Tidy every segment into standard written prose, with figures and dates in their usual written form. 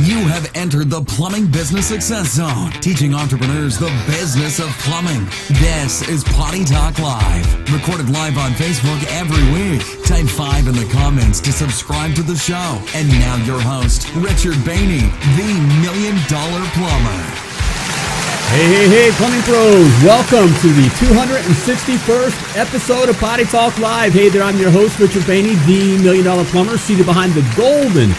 You have entered the Plumbing Business Success Zone, teaching entrepreneurs the business of plumbing. This is Potty Talk Live, recorded live on Facebook every week. Type 5 in the comments to subscribe to the show. And now your host, Richard Behney, the $1 Million Plumber. Hey, plumbing pros. Welcome to the 261st episode of Potty Talk Live. Hey there, I'm your host, Richard Behney, the $1 Million Plumber, seated behind the golden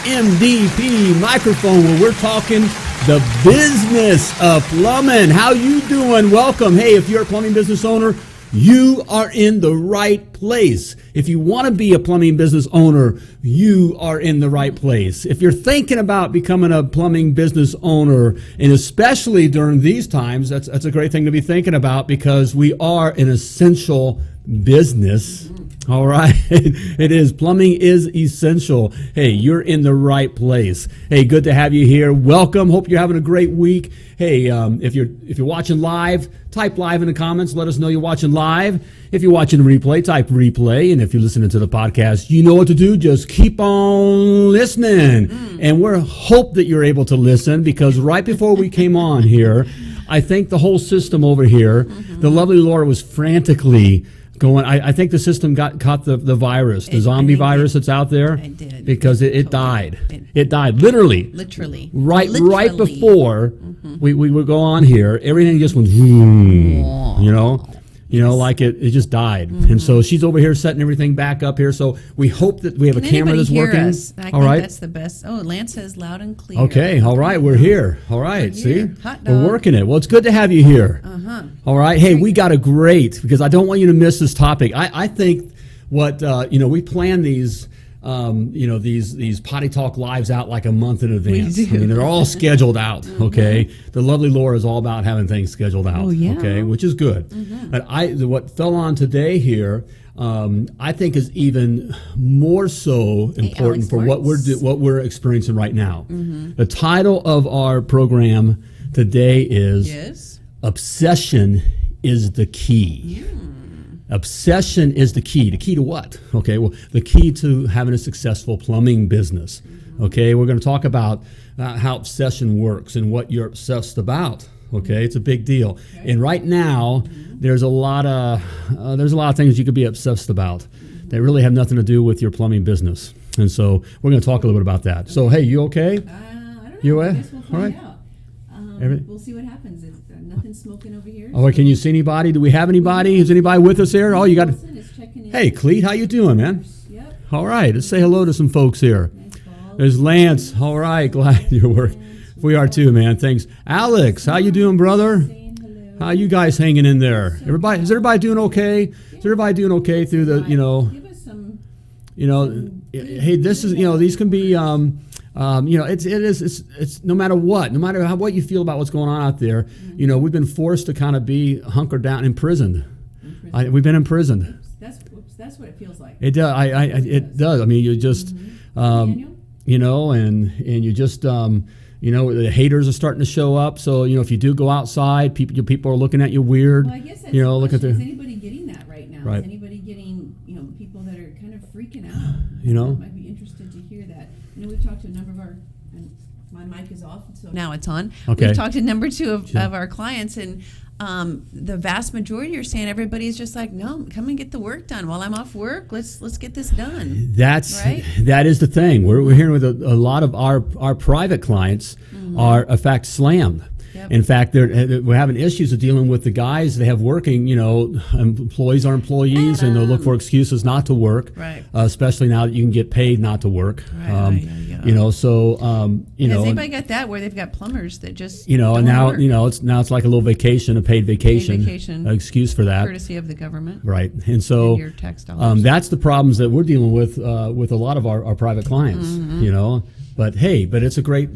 MDP microphone where we're talking the business of plumbing. How you doing? Welcome. Hey, if you're a plumbing business owner, you are in the right place. If you want to be a plumbing business owner, you are in the right place. If you're thinking about becoming a plumbing business owner, and especially during these times, that's a great thing to be thinking about because we are an essential business. All right. It is. Plumbing is essential. Hey, you're in the right place. Hey, good to have you here. Welcome. Hope you're having a great week. Hey, if you're watching live, type live in the comments. Let us know you're watching live. If you're watching replay, type replay. And if you're listening to the podcast, you know what to do. Just keep on listening. And we're hope that you're able to listen because right before we came on here, I think the whole system over here, the lovely Laura was frantically going. I think the system caught the virus, the zombie virus that's out there. It did. Because it died. It died, literally. Right before we would go on here, everything just went, like it just died. And so she's over here setting everything back up here. So we hope that we have a camera that's working. All right. That's the best. Oh, Lance says loud and clear. Okay. All right. We're here. All right. See? Hot dog. We're working it. Well, it's good to have you here. All right. Hey, we got a great, because I don't want you to miss this topic. I think what, we plan these, these Potty Talk Lives out like a month in advance. I mean, they're all scheduled out, okay? The lovely Laura is all about having things scheduled out, okay, which is good. But what fell on today here, I think is even more so important for what we're experiencing right now. The title of our program today is Obsession is the Key. Obsession is the key. The key to what? Okay, well, the key to having a successful plumbing business. Okay, we're going to talk about how obsession works and what you're obsessed about. Okay, it's a big deal. And right now, there's a lot of things you could be obsessed about that really have nothing to do with your plumbing business. And so we're going to talk a little bit about that. So, hey, you okay? I don't know. You I guess we'll find out. All We'll see what happens. Nothing smoking over here. Oh, can you see anybody? Do we have anybody? Is anybody with us here? Oh, you got. Hey, Cleet, how you doing, man? Yep. All right, let's say hello to some folks here. There's Lance. All right, glad you're working. We are too, man. Thanks, Alex. How you doing, brother? How you guys hanging in there? Everybody, is everybody doing okay? Is everybody doing okay through the, Give us some. Hey, this is, these can be. It's no matter what you feel about what's going on out there, we've been forced to kind of be hunkered down, imprisoned. We've been imprisoned. That's what it feels like. It does. It does. I mean, you just, and you just, the haters are starting to show up. So if you do go outside, people are looking at you weird. Well, I guess that's look at is anybody getting that right now? Right. Is anybody getting people that are kind of freaking out? Might be interested to hear that. We've talked to a number of our, and my mic is off, so now it's on. Okay. We've talked to number two of our clients, and the vast majority are saying everybody's just like, no, come and get the work done while I'm off work. Let's get this done. That is the thing. We're hearing with a lot of our private clients are in fact slammed. Yep. In fact, we're having issues of dealing with the guys they have working. Employees are employees, and they'll look for excuses not to work. Right. Especially now that you can get paid not to work. Right. So has anybody got that where they've got plumbers that just and now work? It's like a little vacation, a paid vacation. An excuse for that, courtesy of the government. Right. And so and your tax dollars. That's the problems that we're dealing with a lot of our private clients. But it's a great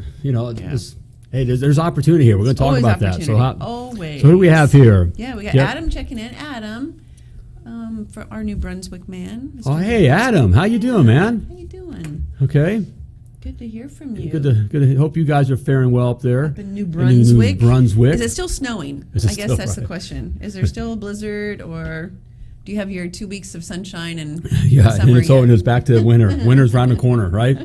Hey, there's opportunity here. We're going to talk about that. So always. So who do we have here? Yeah, we got Adam checking in. Adam, for our New Brunswick man. Mr. Hey, Adam. How you doing, man? How you doing? Okay. Good to hear from you. Good to hope you guys are faring well up there. Up in New Brunswick. New Brunswick. Is it still snowing? I guess that's the question. Is there still a blizzard, or do you have your 2 weeks of sunshine and summer and it's back to winter. Winter's around the corner, right?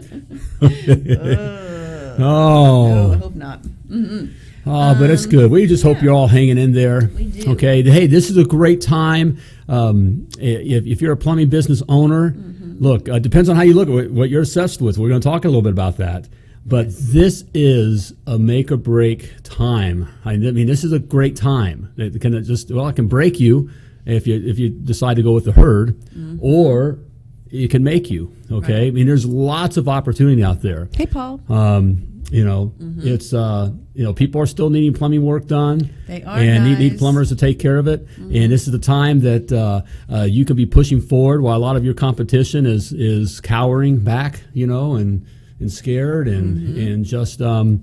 Oh. No, I hope not. Mm-hmm. Oh, but it's good. We just hope you're all hanging in there. We do. Okay. Hey, this is a great time. If you're a plumbing business owner, look, depends on how you look at what you're assessed with. We're going to talk a little bit about that. But this is a make or break time. I mean, this is a great time. It can break you if you decide to go with the herd, or it can make you. Okay. Right. I mean, there's lots of opportunity out there. Hey, Paul. It's people are still needing plumbing work done. They are, and guys. need plumbers to take care of it. And this is the time that you can be pushing forward while a lot of your competition is cowering back, and scared and just doing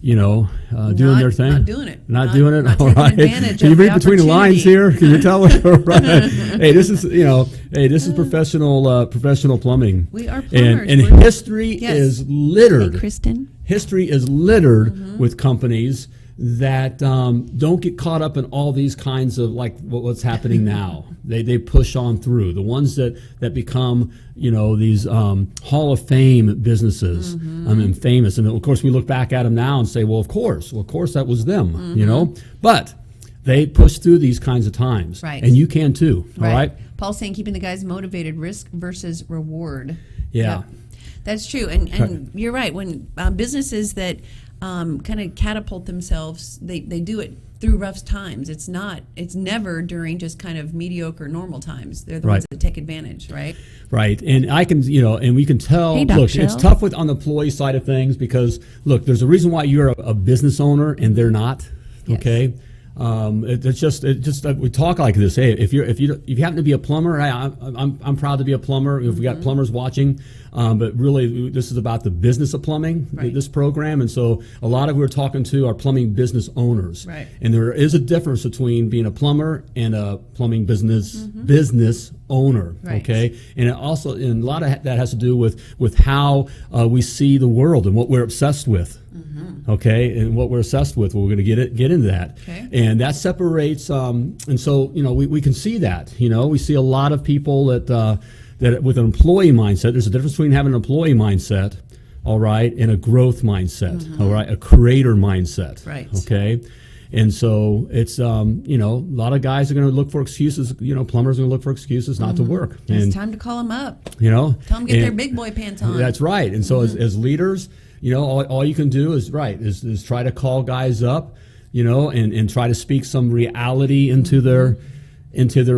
their thing. Not doing it. Not doing it. Not All right. Advantage Can you of read the between the lines here? Can you tell? Right. Hey, this is professional plumbing. We are plumbers. And history is littered. Hey, Kristen. History is littered with companies that don't get caught up in all these kinds of like what's happening now. They push on through. The ones that become these Hall of Fame businesses. Famous, and of course we look back at them now and say, well, of course that was them. But they push through these kinds of times, right? And you can too. All right. Paul's saying keeping the guys motivated, risk versus reward. Yeah. Yep. That's true, and you're right. When businesses that kind of catapult themselves, they do it through rough times. It's never during just kind of mediocre normal times. They're the ones that take advantage, right? Right, and I can, and we can tell. Hey, look, it's tough on the employee side of things because look, there's a reason why you're a business owner and they're not. Yes. Okay. It's just we talk like this. Hey, if you happen to be a plumber, I'm proud to be a plumber. If we got plumbers watching, but really this is about the business of plumbing. Right. This program, and so a lot of we're talking to are plumbing business owners. Right. And there is a difference between being a plumber and a plumbing business owner. Right. Okay, and a lot of that has to do with how we see the world and what we're obsessed with. Okay, and what we're obsessed with, we're going to get into that. Okay. And that separates, and so we can see that. We see a lot of people that with an employee mindset. There's a difference between having an employee mindset, all right, and a growth mindset, all right, a creator mindset. Right. Okay. And so it's a lot of guys are going to look for excuses. Plumbers are going to look for excuses not to work. And it's time to call them up. Tell them get their big boy pants on. That's right. And so as leaders. All you can do is try to call guys up, and try to speak some reality into their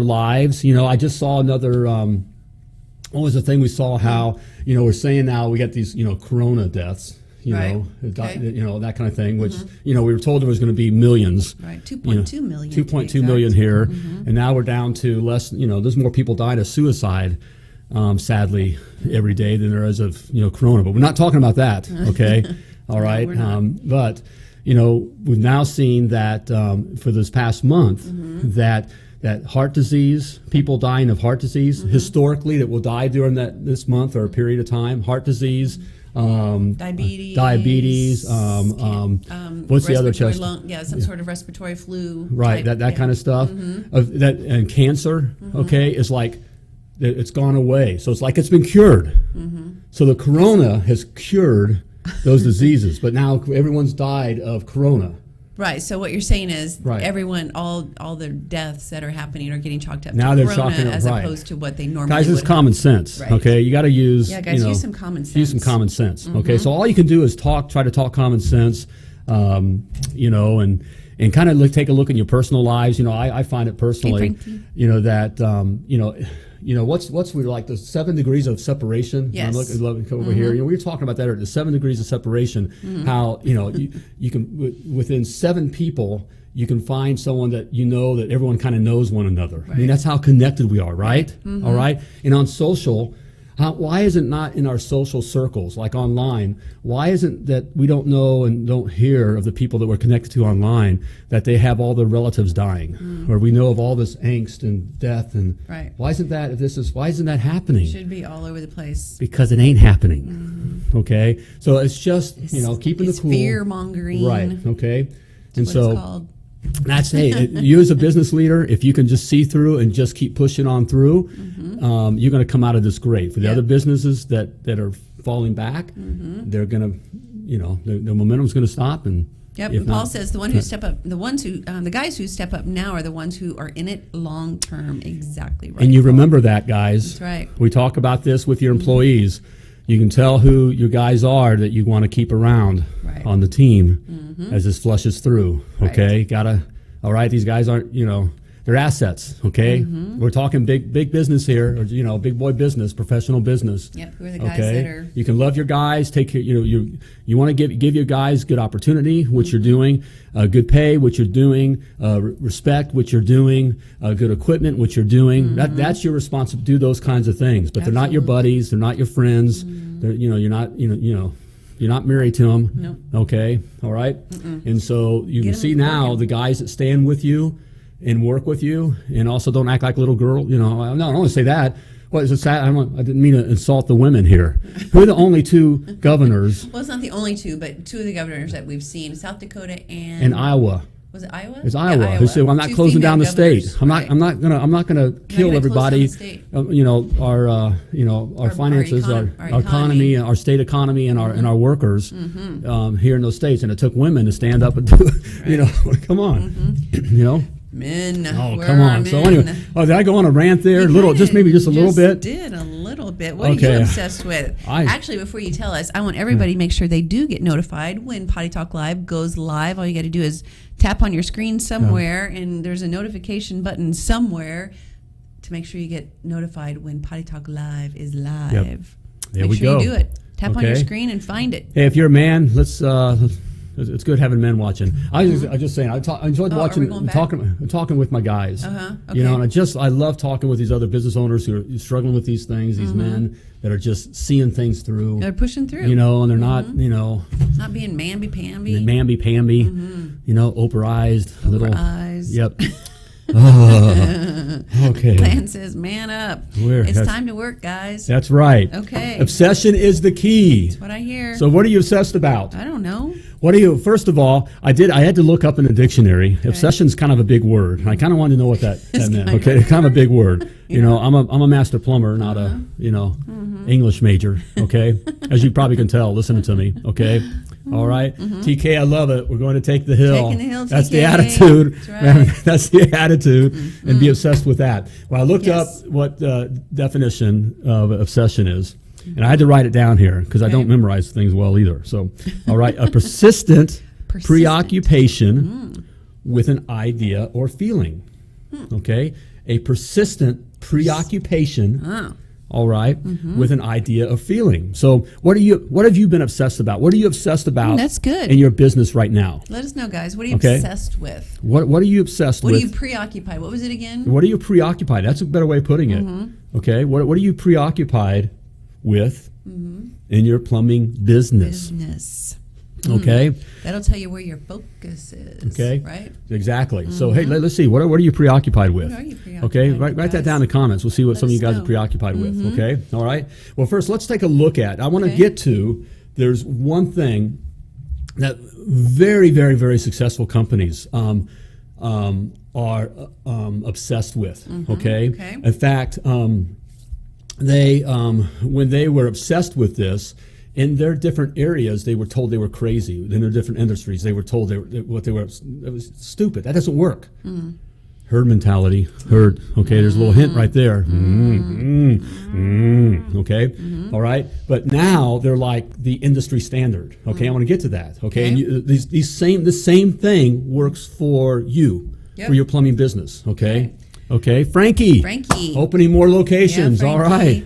lives. I just saw another. What was the thing we saw? How we're saying now we got these corona deaths. That kind of thing. Which we were told there was going to be millions. Right, 2.2 million. 2.2 million here, and now we're down to less. There's more people dying of suicide. Sadly, every day than there is of corona, but we're not talking about that. Okay, all right. But we've now seen that for this past month that heart disease, people dying of heart disease historically that will die during this month or a period of time, heart disease. Diabetes. What's the other chest? Some sort of respiratory flu. Right, that kind of stuff. And cancer. Okay, is like. It's gone away. So it's like it's been cured. So the corona has cured those diseases, but now everyone's died of corona. Right. So what you're saying is everyone, all the deaths that are happening are getting chalked up now to they're corona as opposed to what they normally Guys, it's common sense. Right. Okay, you got to use. Yeah, guys, use some common sense. Use some common sense. Okay, so all you can do is try to talk common sense, and kind of take a look at your personal lives. I find it personally, that what's we like the 7 degrees of separation. Yes. I'm looking over here. We were talking about that earlier, the 7 degrees of separation. How you can within 7 people you can find someone that that everyone kind of knows one another. Right. I mean that's how connected we are, right? All right. And on social. Why is it not in our social circles, like online? Why isn't that we don't know and don't hear of the people that we're connected to online that they have all their relatives dying, or we know of all this angst and death and why isn't that? Why isn't that happening? It should be all over the place because it ain't happening. Okay, so it's just keeping the cool. Fear mongering, right? Okay, and so. That's you as a business leader, if you can just see through and just keep pushing on through, you're going to come out of this great. For the other businesses that are falling back, they're going to the momentum's going to stop. And yep. And Paul says the guys who step up now are the ones who are in it long term. Exactly right. And you remember that, guys. That's right. We talk about this with your employees. You can tell who your guys are that you want to keep around on the team as this flushes through. Okay, all right. These guys aren't, they're assets. Okay, we're talking big business here, or big boy business, professional business. Yep. Who are the guys that are? You can love your guys. Take care. You want to give your guys good opportunity, what you're doing, good pay, what you're doing, respect, what you're doing, good equipment, what you're doing. That's your responsibility. Do those kinds of things. But they're not your buddies. They're not your friends. They're, you're not you're not married to them. Nope. Okay. All right. And so you can see now the guys that stand with you and work with you, and also don't act like a little girl. I don't want to say that. What is it? I didn't mean to insult the women here. Who are the only two governors? Well, it's not the only two, but two of the governors that we've seen: South Dakota and Iowa. Was it Iowa? It's Iowa. Yeah, Who said, "Well, I'm not Two closing down the female state. governors. I'm not gonna kill everybody. Our finances, our economy, our state economy, and our workers here in those states." And it took women to stand up and do it. Come on, Men. Oh, come on. Men. So anyway, did I go on a rant there? Maybe just a little bit. Did a little bit. What are you obsessed with? Actually, before you tell us, I want everybody to make sure they do get notified when Potty Talk Live goes live. All you got to do is tap on your screen somewhere, and there's a notification button somewhere to make sure you get notified when Potty Talk Live is live. Yep. There make we sure go. you do it. Tap on your screen and find it. Hey, if you're a man, it's good having men watching. I was just saying, I enjoyed watching, talking with my guys. Okay. And I love talking with these other business owners who are struggling with these things. These men that are just seeing things through. They're pushing through. And they're not, not being mamby-pamby. Mamby-pamby. Operized. Little eyes. Yep. Okay. Plan says, man up. It's time to work, guys. That's right. Okay. Obsession is the key. That's what I hear. So what are you obsessed about? I don't know. First of all, I had to look up in the dictionary. Okay. Obsession's kind of a big word. And I kind of wanted to know what that meant. Okay. It's kind of a big word. I'm a master plumber, not a, English major. Okay. As you probably can tell, listening to me. Okay. All right. TK, I love it. We're going to take the hill. Taking the hill, That's TK. the attitude. That's right. That's the attitude. And be obsessed with that. Well, I looked up what the definition of obsession is. And I had to write it down here because I don't memorize things well either. So, all right, a persistent preoccupation with an idea or feeling. Okay, a persistent preoccupation. All right, with an idea or feeling. So, what have you been obsessed about? What are you obsessed about? That's good. In your business right now. Let us know, guys. What are you obsessed with? What are you obsessed with? What are you preoccupied? What was it again? What are you preoccupied? That's a better way of putting it. Okay, what are you preoccupied with in your plumbing business? Okay. That'll tell you where your focus is. Okay. Right? Exactly. So, hey, let's see. What are you preoccupied with? What are you preoccupied okay. with, Write that down in the comments. We'll see what some of you guys are preoccupied with. Okay. All right. Well, first, let's take a look at. I want to get to. There's one thing that very, very, very successful companies are obsessed with. Okay. In fact, they when they were obsessed with this. In their different areas, they were told they were crazy. In their different industries, they were told it was stupid. That doesn't work. Herd mentality. Herd. Okay, there's a little hint right there. Okay, all right. But now they're like the industry standard. Okay, I want to get to that. Okay, and the same thing works for you for your plumbing business. Okay. Okay, Frankie. Opening more locations. All right.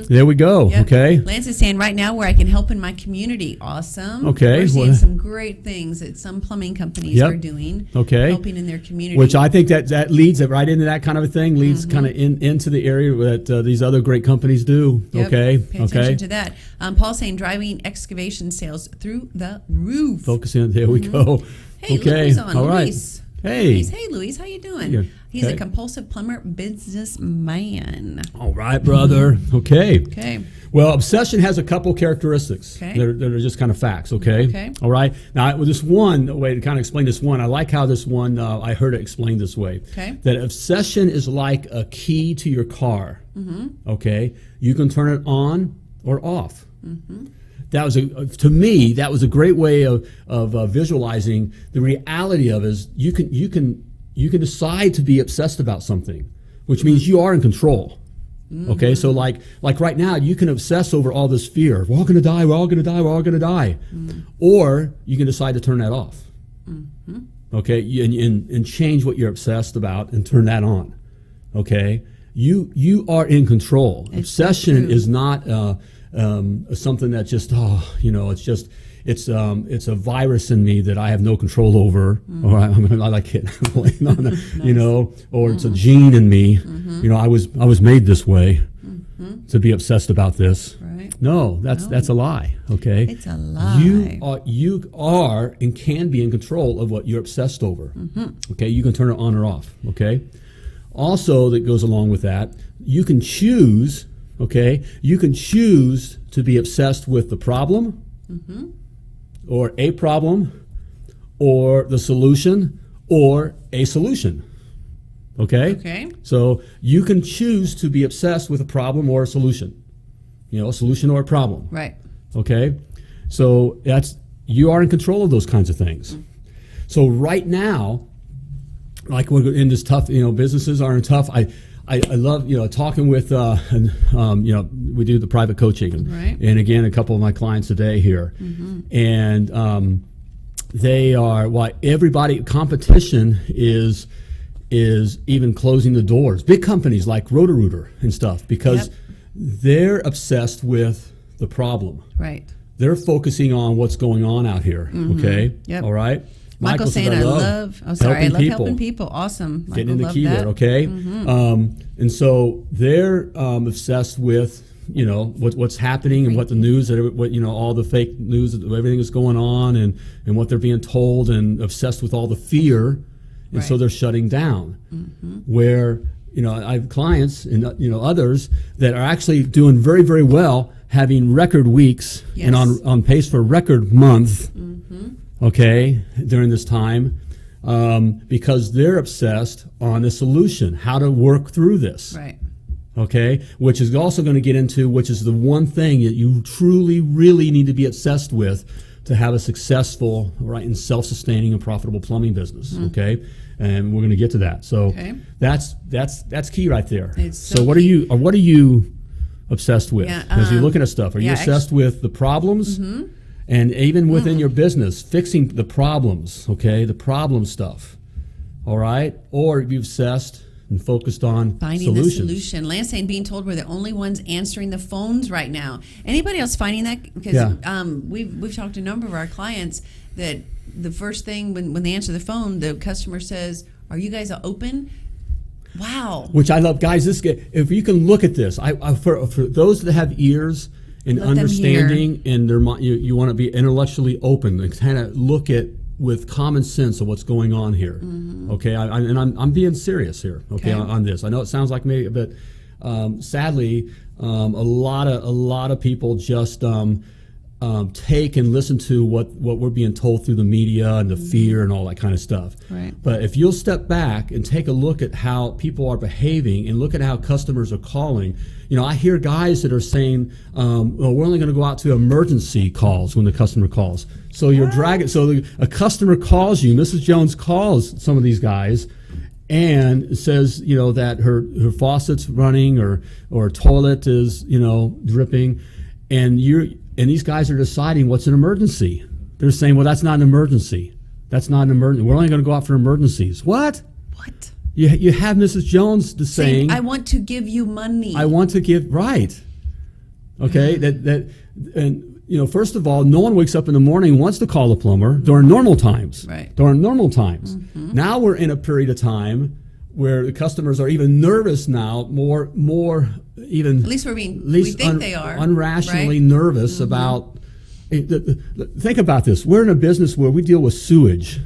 There we go. Yep. Okay. Lance is saying right now where I can help in my community. Awesome. Okay. We're seeing some great things that some plumbing companies are doing. Okay. Helping in their community. Which I think that leads right into that kind of a thing, leads kind of into the area that these other great companies do. Yep. Okay. Pay attention to that. Paul's saying driving excavation sales through the roof. Focusing. There we go. Hey, okay. Louis on. All right. Luis. Hey. Hey, Luis. How you doing? Yeah. He's a compulsive plumber businessman. All right, brother. Okay. Okay. Well, obsession has a couple characteristics that are just kind of facts, okay? All right? Now, with this one, way to kind of explain this one, I like how this one, I heard it explained this way. That obsession is like a key to your car, okay? You can turn it on or off. to me, that was a great way of visualizing the reality of is you can decide to be obsessed about something, which means you are in control. Okay, so like right now, you can obsess over all this fear. We're all going to die. We're all going to die. We're all going to die. Or you can decide to turn that off. Okay, and change what you're obsessed about and turn that on. Okay, you are in control. Obsession is not something that just it's a virus in me that I have no control over, or I like it, or it's a gene in me. I was made this way to be obsessed about this. Right. No, that's a lie. Okay, it's a lie. You are and can be in control of what you're obsessed over. Okay, you can turn it on or off. Okay, also that goes along with that, you can choose. Okay, you can choose to be obsessed with the problem, or a problem, or the solution, or a solution. Okay? So you can choose to be obsessed with a problem or a solution. A solution or a problem. Right. Okay? So you are in control of those kinds of things. So right now, like we're in this tough, businesses are in tough. I love, talking with, we do the private coaching. And again, a couple of my clients today here. And they are, competition is even closing the doors. Big companies like Roto-Rooter and stuff, because they're obsessed with the problem. Right. They're focusing on what's going on out here. Okay? Yep. All right? Michael's saying I love helping people. Awesome. Michael, getting in the key there, okay? And so they're obsessed with, what's happening and what the news, all the fake news, everything that's going on and what they're being told, and obsessed with all the fear. And so they're shutting down. Where, I have clients and, others that are actually doing very, very well, having record weeks and on pace for a record month. Okay, during this time, because they're obsessed on a solution, how to work through this. Right. Okay, which is also going to get into, which is the one thing that you truly, really need to be obsessed with to have a successful, and self-sustaining and profitable plumbing business. Okay, and we're going to get to that. So that's key right there. So what are you obsessed with as you're looking at stuff? Are you obsessed with the problems? And even within your business, fixing the problems, okay, the problem stuff, all right? Or be obsessed and focused on finding solutions. the solution. Lance saying, being told we're the only ones answering the phones right now. Anybody else finding that? Because we've talked to a number of our clients that the first thing when they answer the phone, the customer says, "Are you guys open?" Wow. Which I love, guys. If you can look at this, for those that have ears and understanding, and you want to be intellectually open and kind of look at with common sense of what's going on here. Okay, I'm being serious here. Okay, on this. I know it sounds like me, but sadly, a lot of people just take and listen to what we're being told through the media and the fear and all that kind of stuff. Right. But if you'll step back and take a look at how people are behaving and look at how customers are calling, I hear guys that are saying, well, we're only going to go out to emergency calls when the customer calls. So you're dragging. So a customer calls you. Mrs. Jones calls some of these guys and says, that her faucet's running or toilet is, dripping, and these guys are deciding what's an emergency. They're saying, well, that's not an emergency. That's not an emergency. We're only going to go out for emergencies. What? What? You have Mrs. Jones saying, I want to give you money. I want to give, right. Okay, first of all, no one wakes up in the morning and wants to call a plumber during normal times. Right. During normal times. Now we're in a period of time where the customers are even nervous now, more even. At least we think they are. Unrationally nervous about. Think about this. We're in a business where we deal with sewage.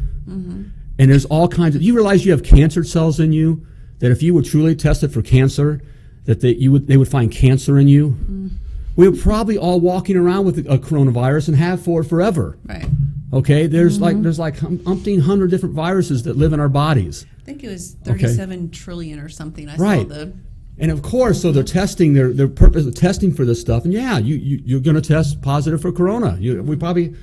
And there's all kinds of. You realize you have cancer cells in you, that if you were truly tested for cancer, that they would find cancer in you. We're probably all walking around with a coronavirus and have for forever. Right. Okay. There's like umpteen hundred different viruses that live in our bodies. I think it was 37 trillion or something. I saw the. And of course, so they're testing their purpose of testing for this stuff. And yeah, you're going to test positive for corona. We probably,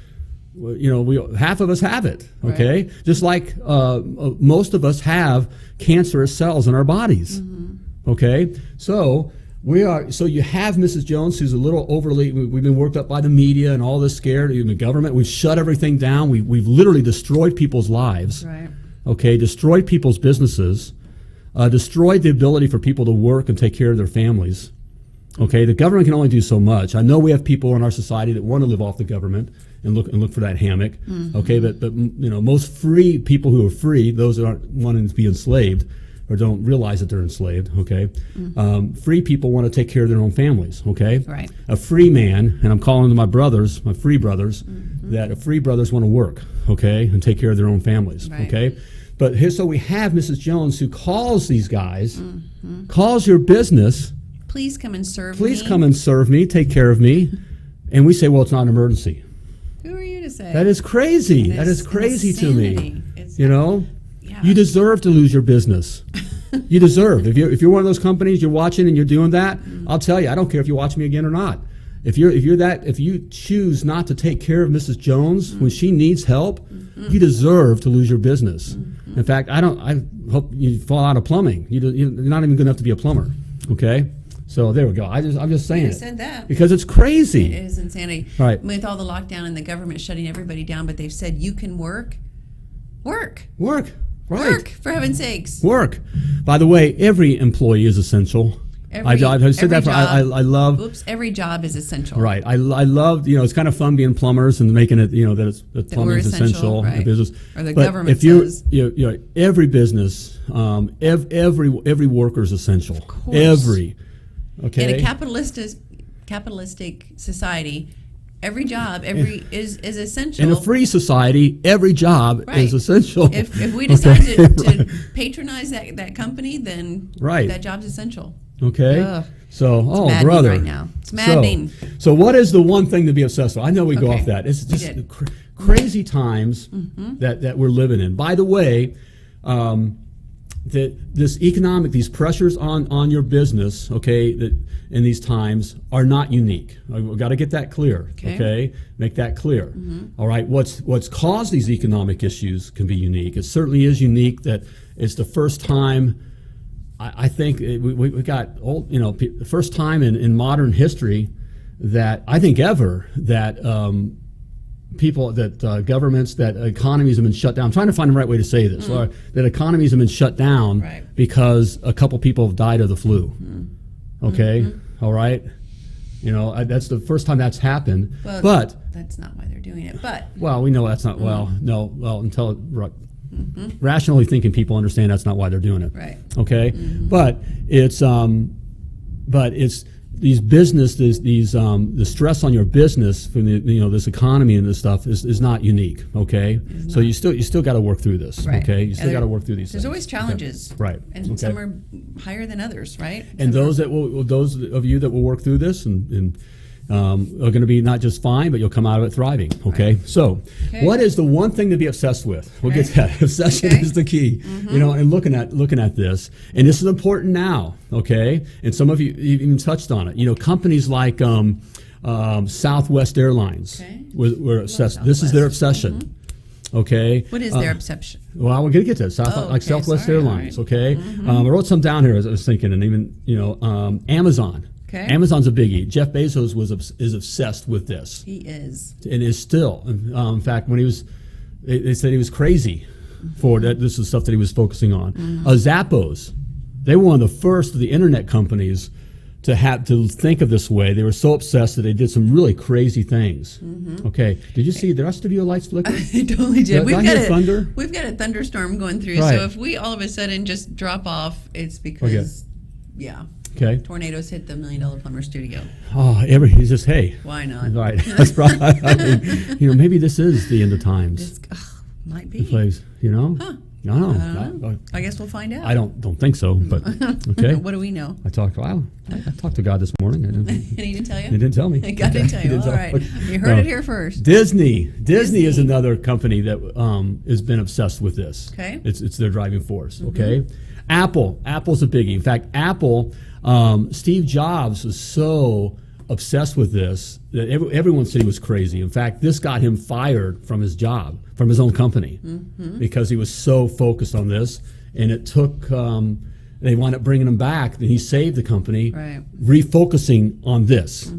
half of us have it. Okay, right. Just like most of us have cancerous cells in our bodies. Mm-hmm. Okay, so you have Mrs. Jones, who's a little overly. We've been worked up by the media and all this scared. Even the government. We've shut everything down. We've literally destroyed people's lives. Right. Okay, destroyed people's businesses. Destroyed the ability for people to work and take care of their families. Okay, the government can only do so much. I know we have people in our society that want to live off the government and look for that hammock. Mm-hmm. Okay, but most free people who are free, those that aren't wanting to be enslaved or don't realize that they're enslaved. Okay, mm-hmm. Free people want to take care of their own families. Okay, right. A free man, and I'm calling them my brothers, my free brothers, mm-hmm. that free brothers want to work. Okay, and take care of their own families. Right. Okay. But so we have Mrs. Jones who calls these guys, mm-hmm. calls your business. Please come and serve me. Please come and serve me, take care of me. And we say, well, it's not an emergency. Who are you to say? That is crazy. That is crazy to me. Yeah. You deserve to lose your business. You deserve. If you're one of those companies, you're watching and you're doing that, mm-hmm. I'll tell you, I don't care if you watch me again or not. If you choose not to take care of Mrs. Jones mm-hmm. when she needs help, mm-hmm. you deserve to lose your business. Mm-hmm. In fact, I hope you fall out of plumbing. You're not even good enough to be a plumber. Okay, so there we go. I'm just saying. You said that because it's crazy. It is insanity. Right. With all the lockdown and the government shutting everybody down, but they've said you can work. Right. Work, for heaven's sakes. Work. By the way, every employee is essential. I said that. I love. Oops! Every job is essential. Right. I love. It's kind of fun being plumbers and making it. That plumbing is essential. Right. In business. Or the government says. Every business, every worker is essential. Of course. Every. Okay. In a capitalistic society, every job is essential. In a free society, every job is essential. If we decide to patronize that company, then that job's essential. Okay. Ugh. So, it's brother. right now. It's maddening. So what is the one thing to be obsessed with? I know we go off that. It's just crazy times mm-hmm. that we're living in. By the way, these pressures on your business, okay, that in these times are not unique. We've got to get that clear. Okay? Make that clear. Mm-hmm. All right. What's caused these economic issues can be unique. It certainly is unique that it's the first time. I think we got the first time in modern history that I think ever that governments, that economies have been shut down. I'm trying to find the right way to say this. Or that economies have been shut down because a couple people have died of the flu. Okay, mm-hmm. All right. That's the first time that's happened. Well, but that's not why they're doing it. But we know that's not. Until mm-hmm. rationally thinking people understand that's not why they're doing it. Right. Okay. Mm-hmm. But it's these businesses, the stress on your business from this economy and this stuff is not unique. Okay. So you still got to work through this. Right. Okay. You still got to work through these. There's things. Always challenges. Okay. Right. And some are higher than others. Right. And those of you that will work through this and are going to be not just fine, but you'll come out of it thriving. Okay. Right. So, what is the one thing to be obsessed with? We'll get that. Obsession is the key. Mm-hmm. And looking at this, and this is important now. Okay. And some of you even touched on it. Companies like Southwest Airlines were obsessed. This is their obsession. Mm-hmm. Okay. What is their obsession? Well, we're going to get to that. Southwest Airlines. Right. Okay. Mm-hmm. I wrote some down here as I was thinking, and even Amazon. Okay. Amazon's a biggie. Jeff Bezos is obsessed with this. He is, and is still. In fact, when they said he was crazy for that. This is stuff that he was focusing on. Mm-hmm. Zappos, they were one of the first of the internet companies to think of this way. They were so obsessed that they did some really crazy things. Mm-hmm. Okay, did you see? Did our studio lights flicker? I totally did. We've got thunder. We've got a thunderstorm going through. Right. So if we all of a sudden just drop off, it's because Okay. Tornadoes hit the $1 Million Plumber studio. Oh, he's just, hey. Why not? Right. That's probably, maybe this is the end of times. Might be. Place, Huh. I don't know. I guess we'll find out. I don't think so, but okay. What do we know? I talked to God this morning. And he didn't tell you? He didn't tell me. God didn't tell you. All right. You heard it here first. Disney is another company that has been obsessed with this. Okay. It's their driving force. Okay. Mm-hmm. Apple's a biggie. In fact, Apple, Steve Jobs was so obsessed with this that everyone said he was crazy. In fact, this got him fired from his job, from his own company, because he was so focused on this. And it took, they wound up bringing him back, and he saved the company, refocusing on this.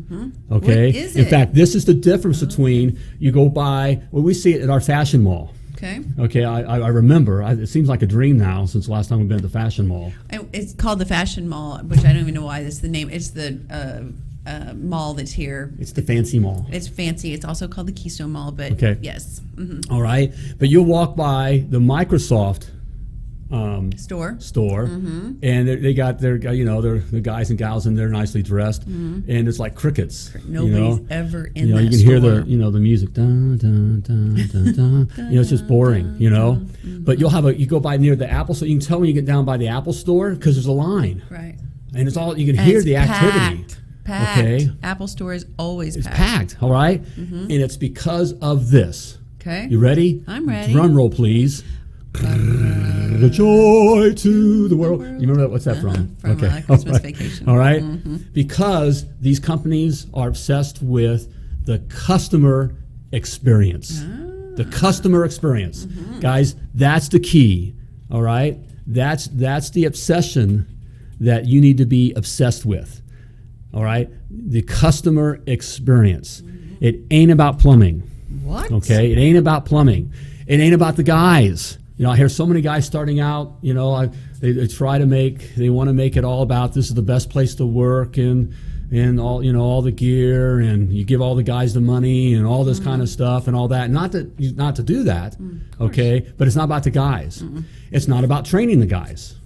Okay? What is In it? fact, this is the difference between, you go by, well, we see it at our fashion mall. Okay, I remember. It seems like a dream now since the last time we've been at the fashion mall. It's called the Fashion Mall, which I don't even know why that's the name. It's the mall that's here. It's the fancy mall. It's fancy. It's also called the Keystone Mall, but yes. All right, but you'll walk by the Microsoft store, and they got their, they're the guys and gals in there nicely dressed, and it's like crickets. Nobody's ever in that you can store. hear the music, dun, dun, dun, dun, dun. It's just boring, But you go by near the Apple store. You can tell when you get down by the Apple store because there's a line, right? And it's all, you can hear the activity. Packed. Okay, Apple store is always it's packed. All right, and it's because of this. Okay, you ready? I'm ready. Drum roll, please. The joy to the world. You remember that? What's that from? From Christmas Vacation. All right. Because these companies are obsessed with the customer experience. The customer experience. Guys, that's the key. All right? That's the obsession that you need to be obsessed with. All right? The customer experience. It ain't about plumbing. What? Okay? It ain't about plumbing. It ain't about the guys. I hear so many guys starting out, they want to make it all about this is the best place to work and all, all the gear, and you give all the guys the money and all this kind of stuff and all that. Not to do that, okay? But it's not about the guys. It's not about training the guys,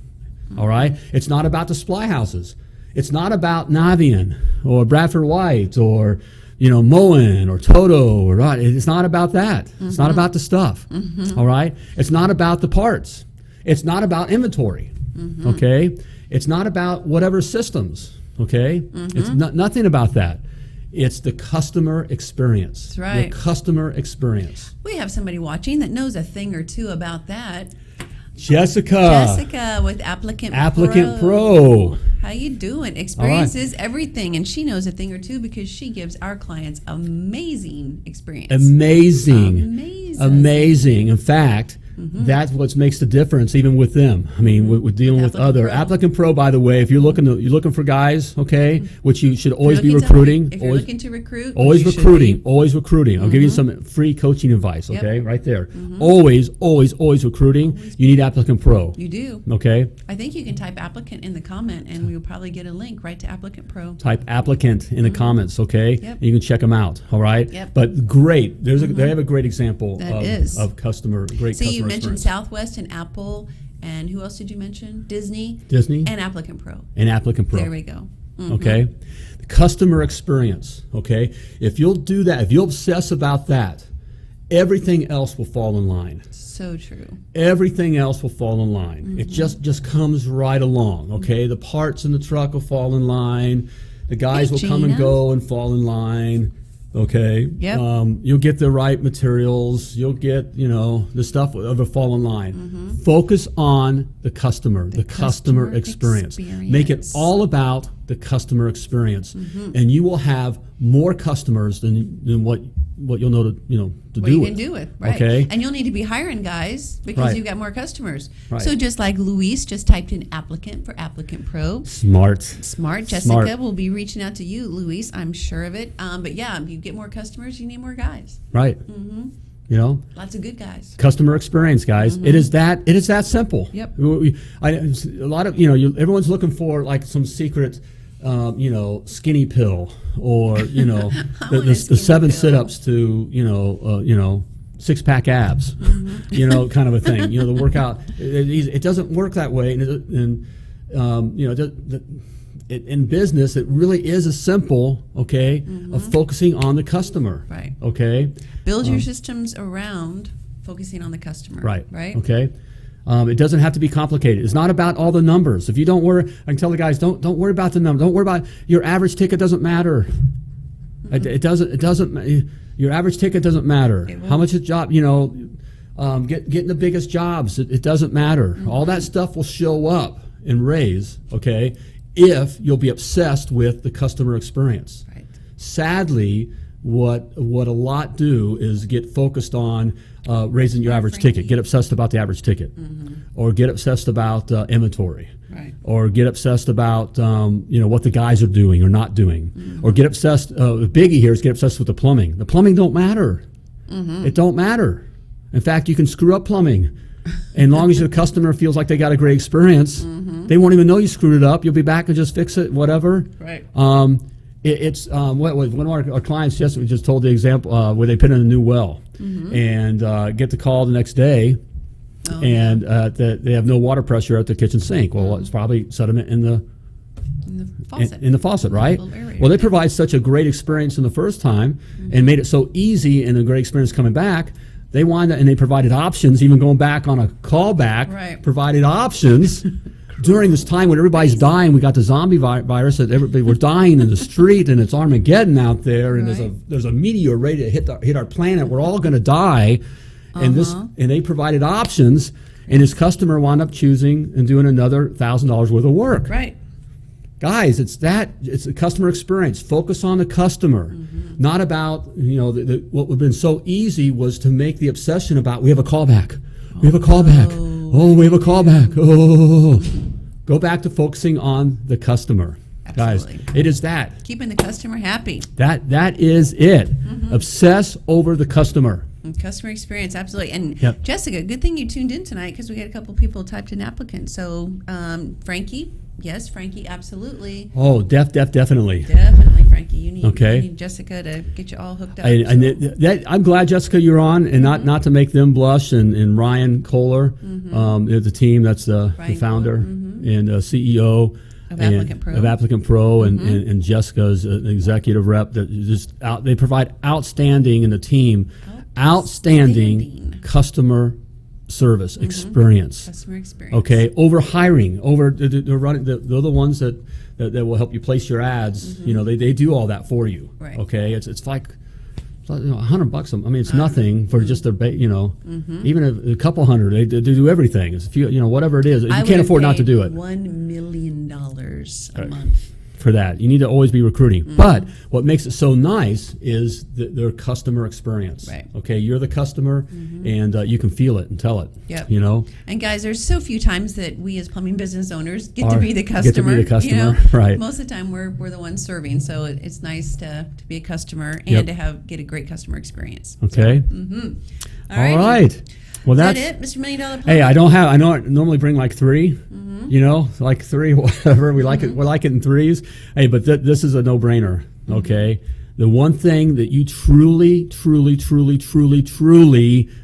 all right? It's not about the supply houses. It's not about Navien or Bradford White or Moen or Toto or not. It's not about that. It's not about the stuff. All right. It's not about the parts. It's not about inventory. Okay. It's not about whatever systems. Okay. It's nothing about that. It's the customer experience. That's right. The customer experience. We have somebody watching that knows a thing or two about that. Jessica with Applicant Pro. How you doing? Experience is everything, and she knows a thing or two because she gives our clients amazing experience. Amazing. In fact, that's what makes the difference even with them. I mean, we're dealing with other. Applicant Pro, by the way, if you're looking for guys, okay, which you should always be recruiting. If you're looking to recruit, always recruiting. I'll give you some free coaching advice, okay, right there. Always recruiting. You need Applicant Pro. You do. Okay. I think you can type applicant in the comment, and we'll probably get a link right to Applicant Pro. Type applicant in the comments, okay? Yep. And you can check them out, all right? Yep. But great. They have a great example of customer You mentioned Southwest and Apple, and who else did you mention? Disney, and Applicant Pro. There we go. Okay, the customer experience. Okay, if you'll do that, if you'll obsess about that, everything else will fall in line. So true. Everything else will fall in line. It just comes right along. Okay, the parts in the truck will fall in line. The guys will come and go and fall in line. Okay. Yep. You'll get the right materials. You'll get, the stuff of a fall in line. Focus on the customer, the customer experience. Make it all about the customer experience, and you will have more customers than what you'll know to do you with. Can do it, right? Okay. And you'll need to be hiring guys because you've got more customers. Right. So just like Luis just typed in applicant for Applicant Pro. Smart. Jessica will be reaching out to you, Luis. I'm sure of it. But yeah, if you get more customers, you need more guys. Right. Lots of good guys. Customer experience, guys. It is that simple. Yep. A lot of everyone's looking for like some secret skinny pill or the 7 sit-ups to 6-pack abs, kind of a thing. The workout. It doesn't work that way, and in business, it really is as simple, of focusing on the customer. Right. Okay. Build your systems around focusing on the customer. Right. Right. Okay. It doesn't have to be complicated. It's not about all the numbers. If you don't worry, I can tell the guys, don't worry about the number. Don't worry about your average ticket. Doesn't matter. It doesn't. Your average ticket doesn't matter. How much a job? Getting the biggest jobs. It doesn't matter. All that stuff will show up and raise. Okay. if you'll be obsessed with the customer experience. Right. Sadly, what a lot do is get focused on raising your average ticket, get obsessed about the average ticket, or get obsessed about inventory, Right. or get obsessed about what the guys are doing or not doing, or get obsessed. The biggie here is get obsessed with the plumbing. The plumbing don't matter. It don't matter. In fact, you can screw up plumbing. And as long as the customer feels like they got a great experience, they won't even know you screwed it up. You'll be back and just fix it, whatever. Right. It's one of our clients we just told the example where they put in a new well and get the call the next day, and they have no water pressure at the kitchen sink. Well, it's probably sediment in the faucet. In the faucet, right? Area. Well, they provide such a great experience in the first time and made it so easy and a great experience coming back. They wanted, and they provided options, even going back on a callback, Right. provided options during this time when everybody's dying. We got the zombie virus that everybody we're dying in the street, and it's Armageddon out there, and Right. there's a meteor ready to hit our planet. We're all going to die, and they provided options, and his customer wound up choosing and doing another $1,000 worth of work. Right. Guys, it's a customer experience. Focus on the customer, not about what would have been so easy was to make the obsession about we have a callback, we have a callback, we have a callback. Oh, go back to focusing on the customer, Absolutely. guys. It is that. Keeping the customer happy. That is it. Obsess over the customer. And customer experience, absolutely. And Yep. Jessica, good thing you tuned in tonight because we had a couple people typed in applicants. So Frankie, yes, Frankie, absolutely. Oh, definitely. Definitely, Frankie. You need, Okay. you need Jessica to get you all hooked up. I'm glad, Jessica, you're on, and not to make them blush. And Ryan Kohler, the team, that's the Ryan founder Kohler, and CEO Of Applicant Pro. Of Applicant Pro, and Jessica's an executive rep that they provide outstanding in the team, outstanding customer service experience. Customer experience. Okay, over hiring, they're running. They're the ones that will help you place your ads. They do all that for you. Right. Okay, it's like $100. I mean, it's nothing for just their even a couple hundred. They do everything. It's whatever it is. You can't afford not to do it. $1 million a month. For that, you need to always be recruiting. But what makes it so nice is their customer experience. Right. Okay, you're the customer, and you can feel it and tell it. Yep. And guys, there's so few times that we as plumbing business owners get to be the customer. Get to be the customer, right? Most of the time, we're the ones serving. So it's nice to be a customer and to get a great customer experience. Okay. All All right. Well, Is that's that it, Mr. $1 Million Plumber? Hey, I normally bring like three. Like three, whatever. We like it. We like it in threes. Hey, but this is a no-brainer. Okay. The one thing that you truly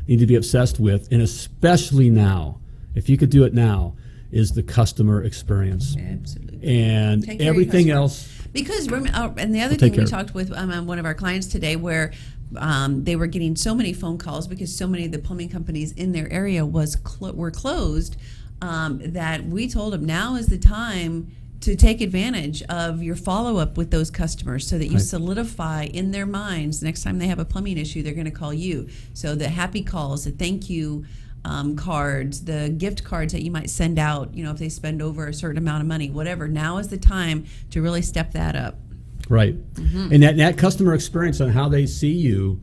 need to be obsessed with, and especially now, if you could do it now, is the customer experience. Absolutely. And Take care of your everything customer. else. Because, and the other Take thing we care. talked with one of our clients today where they were getting so many phone calls because so many of the plumbing companies in their area were closed that we told them now is the time to take advantage of your follow-up with those customers so that you solidify in their minds next time they have a plumbing issue, they're going to call you. So the happy calls, the thank you cards, the gift cards that you might send out, if they spend over a certain amount of money, whatever. Now is the time to really step that up. Right. And that customer experience on how they see you,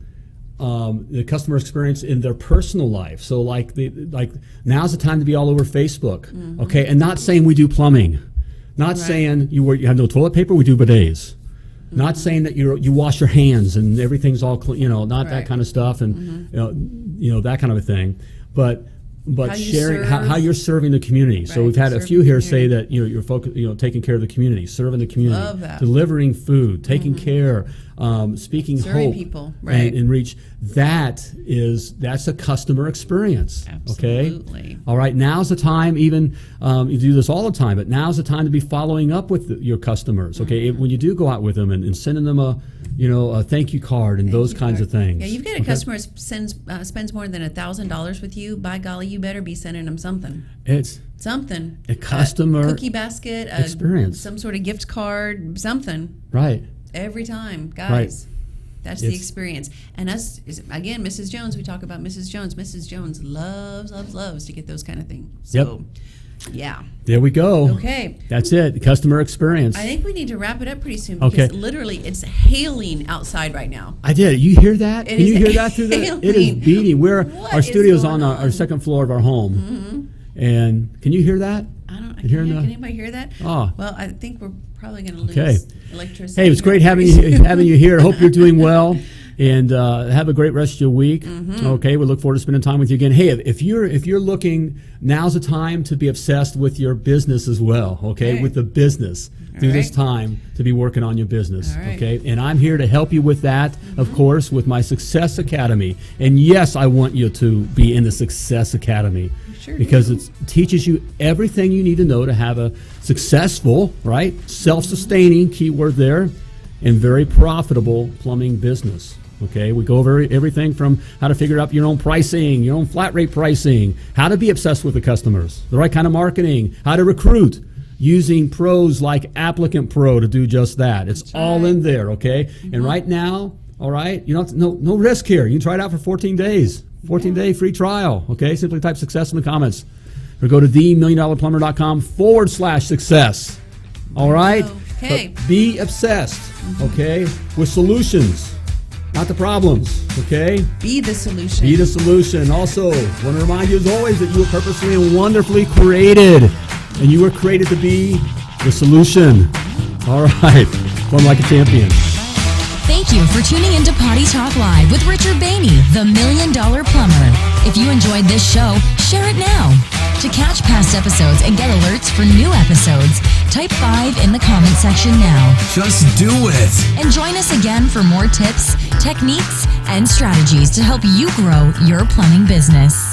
the customer experience in their personal life. So like now's the time to be all over Facebook. Okay. And not saying we do plumbing, not saying you have no toilet paper, we do bidets. Not saying that you wash your hands and everything's all clean, not that kind of stuff, and that kind of a thing. But sharing how you're serving the community. So we've had a few here say that you're focused, taking care of the community, serving the community, Love that. delivering food, taking care, speaking Serving hope, people, right. and reach. That's a customer experience. Absolutely. Okay. All right. Now's the time. Even you do this all the time, but now's the time to be following up with your customers. Okay. When you do go out with them and sending them a thank you card and those kinds of things. Yeah, you've got a customer that spends more than $1,000 with you. By golly, you better be sending them something. It's something. A customer cookie basket, experience, some sort of gift card, something. Right. Every time, guys. Right. That's the experience. And us, again, Mrs. Jones, we talk about Mrs. Jones. Mrs. Jones loves to get those kind of things. So Yeah. There we go. Okay. That's it. The customer experience. I think we need to wrap it up pretty soon because literally it's hailing outside right now. I did. You hear that? Can you hear that through the? Hailing. It is beating. Our studio is on going our second floor of our home, and can you hear that? Can anybody hear that? Oh. Well, I think we're probably going to lose electricity. Hey, it was great having you here. Hope you're doing well. And have a great rest of your week. Okay, we look forward to spending time with you again. Hey, if you're looking, now's the time to be obsessed with your business as well. Okay, with the business through this time to be working on your business. Okay, and I'm here to help you with that, of course, with my Success Academy. And yes, I want you to be in the Success Academy because it teaches you everything you need to know to have a successful, self-sustaining, keyword there, and very profitable plumbing business. Okay, we go over everything from how to figure out your own pricing, your own flat rate pricing, how to be obsessed with the customers, the right kind of marketing, how to recruit, using pros like Applicant Pro to do just that. It's all in there, okay? And right now, all right, you don't no risk here. You can try it out for 14 days, 14-day free trial, okay? Simply type success in the comments or go to themilliondollarplumber.com/success. All right? Okay. But be obsessed, okay, with solutions. Not the problems, okay? Be the solution. Be the solution. Also, want to remind you as always that you were purposely and wonderfully created. And you were created to be the solution. All right. Plumb like a champion. Thank you for tuning into Potty Talk Live with Richard Behney, the $1 Million Plumber. If you enjoyed this show, share it now. To catch past episodes and get alerts for new episodes, type 5 in the comment section now. Just do it. And join us again for more tips, techniques, and strategies to help you grow your plumbing business.